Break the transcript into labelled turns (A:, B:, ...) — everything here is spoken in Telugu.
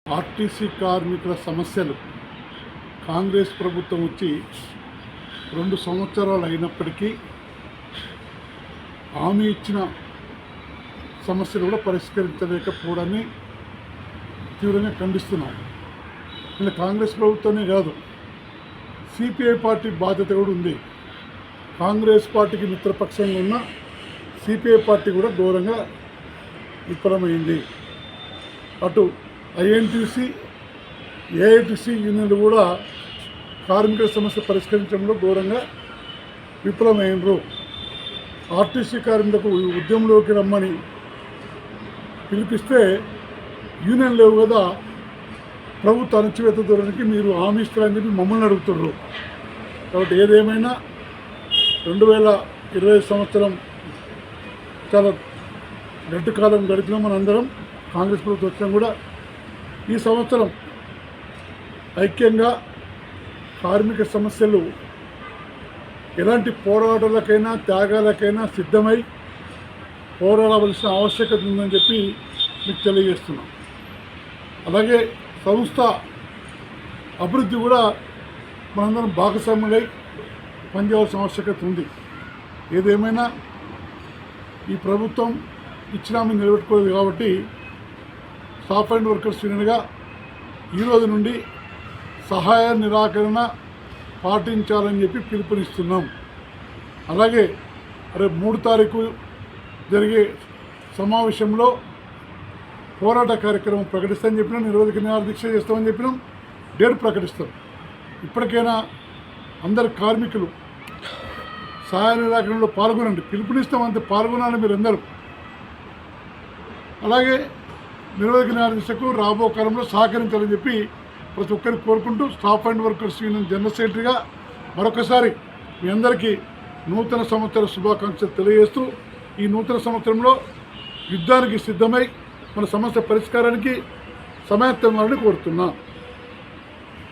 A: ఆర్టీసీ కార్మికుల సమస్యలు కాంగ్రెస్ ప్రభుత్వం వచ్చి 2 సంవత్సరాలు అయినప్పటికీ హామీ ఇచ్చిన సమస్యలు కూడా పరిష్కరించలేకపోవడాన్ని తీవ్రంగా ఖండిస్తున్నాం. ఇలా కాంగ్రెస్ ప్రభుత్వమే కాదు, సిపిఐ పార్టీ బాధ్యత కూడా ఉంది. కాంగ్రెస్ పార్టీకి మిత్రపక్షంగా ఉన్న సిపిఐ పార్టీ కూడా ఘోరంగా విఫలమైంది. అటు ఐఎన్టీసీ, ఏఐటీసీ యూనియన్లు కూడా కార్మికుల సమస్య పరిష్కరించడంలో ఘోరంగా విఫలమైనరు. ఆర్టీసీ కార్మికులకు ఉద్యమంలోకి రమ్మని పిలిపిస్తే యూనియన్ లేవు కదా, ప్రభుత్వ అణచివేత ధోరణికి మీరు హామీ ఇస్తారని చెప్పి మమ్మల్ని అడుగుతున్నారు. కాబట్టి ఏదేమైనా 2020 సంవత్సరం చాలా గడ్డు కాలం గడిపినాం మనందరం. కాంగ్రెస్ ప్రభుత్వం వచ్చినా కూడా ఈ సంవత్సరం ఐక్యంగా కార్మిక సమస్యలు ఎలాంటి పోరాటాలకైనా త్యాగాలకైనా సిద్ధమై పోరాడవలసిన ఆవశ్యకత ఉందని చెప్పి మీకు తెలియజేస్తున్నాం. అలాగే సంస్థ అభివృద్ధి కూడా మనందరం భాగస్వాములై పనిచేయాల్సిన ఆవశ్యకత ఉంది. ఏదేమైనా ఈ ప్రభుత్వం ఇచ్చిన హామీ నిలబెట్టుకోలేదు కాబట్టి స్టాఫ్ అండ్ వర్కర్స్ యూనియన్గా ఈరోజు నుండి సహాయ నిరాకరణ పాటించాలని చెప్పి పిలుపునిస్తున్నాం. అలాగే రేపు 3 తారీఖు జరిగే సమావేశంలో పోరాట కార్యక్రమం ప్రకటిస్తామని చెప్పినాం. నిరోధక నిరాహార దీక్ష చేస్తామని చెప్పినాం. డేట్ ప్రకటిస్తాం. ఇప్పటికైనా అందరు కార్మికులు సహాయ నిరాకరణలో పాల్గొనండి. పిలుపునిస్తామంతే, పాల్గొనాలని మీరు అందరూ. అలాగే నిరోధక నిరాహార దీక్షకు రాబో కాలంలో సహకరించాలని చెప్పి ప్రతి ఒక్కరికి కోరుకుంటూ staff and workers union general సెక్రటరీగా మరొకసారి మీ అందరికీ నూతన సంవత్సర శుభాకాంక్షలు తెలియజేస్తూ ఈ నూతన సంవత్సరంలో యుద్ధానికి సిద్ధమై మన సమస్య పరిష్కారానికి సమాయత్తం కోరుతున్నా.